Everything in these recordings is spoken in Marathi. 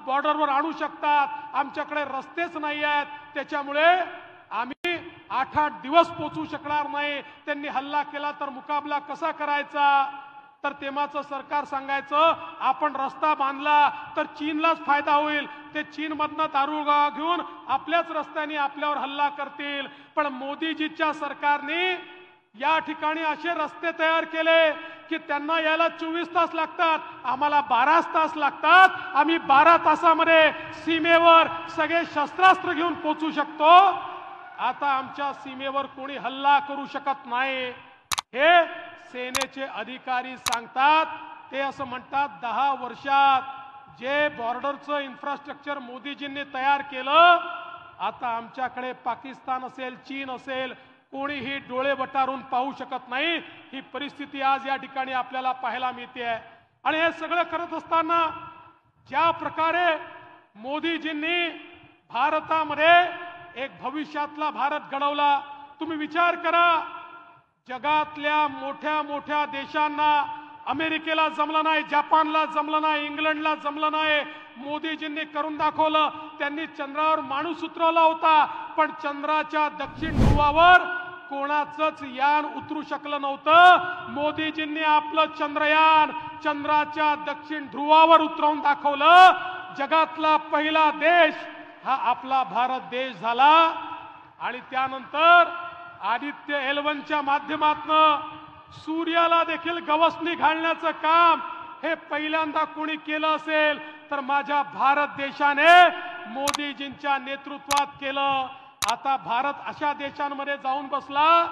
बॉर्डरवर आणू शकतात, आमच्याकडे रस्तेच नाही आहेत, त्याच्यामुळे आम्ही 8-8 दिवस पोचू शकणार नाही, त्यांनी हल्ला केला तर मुकाबला कसा करायचा? तर तेव्हाचं सरकार सांगायचं आपण रस्ता बांधला तर चीनलाच फायदा होईल, ते चीनमधनं दारू घेऊन आपल्याच रस्त्याने आपल्यावर हल्ला करतील। पण मोदीजीच्या सरकारने या ठिकाणी असे रस्ते तयार केले की त्यांना यायला 24 तास लागतात, आम्हाला 12 तास लागतात, आम्ही 12 तासामध्ये सीमेवर सगळे शस्त्रास्त्र घेऊन पोहोचू शकतो। आता आमच्या सीमेवर कोणी हल्ला करू शकत नाही, हे सेनेचे अधिकारी सांगतात। ते असं म्हणतात 10 वर्षात जे बॉर्डरचं इन्फ्रास्ट्रक्चर मोदीजींनी तयार केलं, आता आमच्याकडे पाकिस्तान असेल, चीन असेल, कोणीही डोळे वटारून पाहू शकत नाही। ही परिस्थिती आज या ठिकाणी आपल्याला पाहायला मिळते आहे। आणि हे सगळं करत असताना ज्या प्रकारे मोदीजींनी भारतामध्ये एक भविष्यातला भारत घडवला, तुम्ही विचार करा, जगातल्या मोठ्या मोठ्या देशांना, अमेरिकेला जमलं नाही, जपानला जमलं नाही, इंग्लंडला जमलं नाही, मोदीजींनी करून दाखवलं। त्यांनी चंद्रावर माणूस उतरवला होता, पण चंद्राच्या दक्षिण ध्रुवावर कोणाचंच यान उतरू शकलं नव्हतं। मोदीजींनी आपलं चंद्रयान चंद्राच्या दक्षिण ध्रुवावर उतरवून दाखवलं। जगातला पहिला देश हा आपला भारत देश झाला। आणि त्यानंतर आदित्य एल1च्या माध्यमातून सूर्याला देखील गवसणी घालण्याचं काम हे पहिल्यांदा कोणी केलं असेल तर माझ्या भारत देशाने मोदीजींच्या नेतृत्वात केलं। आता भारत अशा देशांमध्ये जाऊन बसला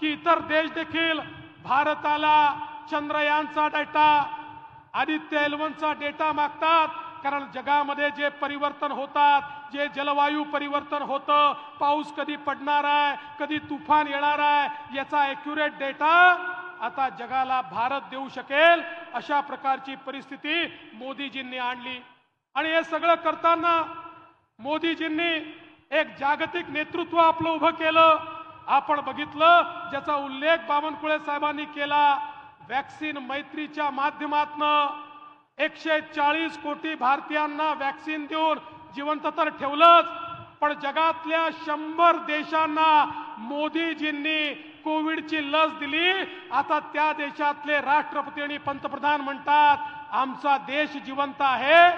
की इतर देश देखील भारताला चंद्रयानचा डेटा, आदित्य एल1चा डेटा मागतात, कारण जगामध्ये जे परिवर्तन होतात, जे जलवायू परिवर्तन होतं, पाऊस कधी पडणार आहे, कधी तुफान येणार आहे, याचा ॲक्युरेट डेटा आता जगाला भारत देऊ शकेल, अशा प्रकारची परिस्थिती मोदीजींनी आणली। आणि हे सगळं करताना मोदीजींनी एक जागतिक नेतृत्व आपलं उभं केलं। आपण बघितलं, ज्याचा उल्लेख बावनकुळे साहेबांनी केला, वॅक्सिन मैत्रीच्या माध्यमातून 140 कोटी भारतीयांना वॅक्सिन देऊन जिवंत तर ठेवलंच, पण जगातल्या 100 देशांना मोदीजींनी कोविडची लस दिली। आता त्या देशातले राष्ट्रपती आणि पंतप्रधान म्हणतात आमचा देश जिवंत आहे,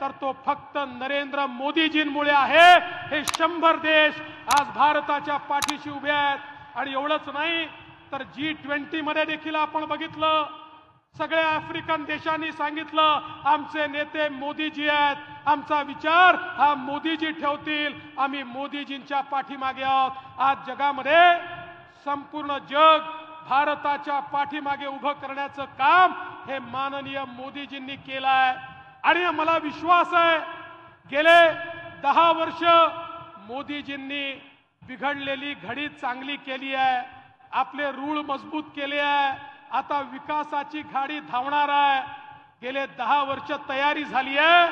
तर तो फक्त नरेंद्र मोदीजींमुळे आहे। हे 100 देश आज भारताच्या पाठीशी उभे आहेत। आणि एवढंच नाही तर G20 मध्ये देखील आपण बघितलं, सगळ्या आफ्रिकन देशांनी सांगितलं आमचे नेते मोदीजी आहेत, आमचा विचार हा मोदीजी ठेवतील, आम्ही मोदीजींच्या पाठीमागे आहोत। आज जगामध्ये संपूर्ण जग भारताच्या पाठीमागे उभं करण्याचं काम हे माननीय मोदीजींनी केलं आहे। आणि मला विश्वास आहे गेले 10 वर्ष मोदीजींनी बिघडलेली घडी चांगली केली आहे, आपले रूळ मजबूत केले आहे, आता विकासाची गाडी धावणार आहे। गेले 10 वर्ष तयारी झाली आहे,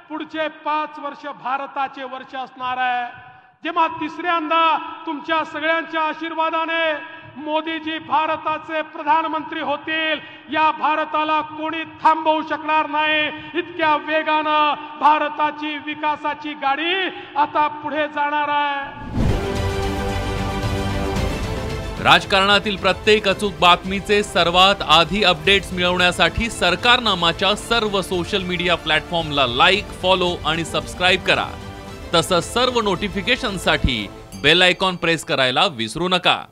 पुढचे 5 वर्ष भारताचे वर्ष असणार आहे। जेव्हा तिसऱ्यांदा तुमच्या सगळ्यांच्या आशीर्वादाने मोदीजी भारताचे प्रधानमंत्री होतील, या भारताला कोणी थांबवू शकणार नाही। इतक्या वेगानं भारताची विकासाची गाडी आता पुढे जाणार आहे। राजकारणातील प्रत्येक अचूक बातमीचे सर्वात आधी अपडेट्स मिळवण्यासाठी सरकारनामाच्या सर्व सोशल मीडिया प्लॅटफॉर्मला लाईक, फॉलो आणि सबस्क्राईब करा। तसंच सर्व नोटिफिकेशनसाठी बेल आयकॉन प्रेस करायला विसरू नका।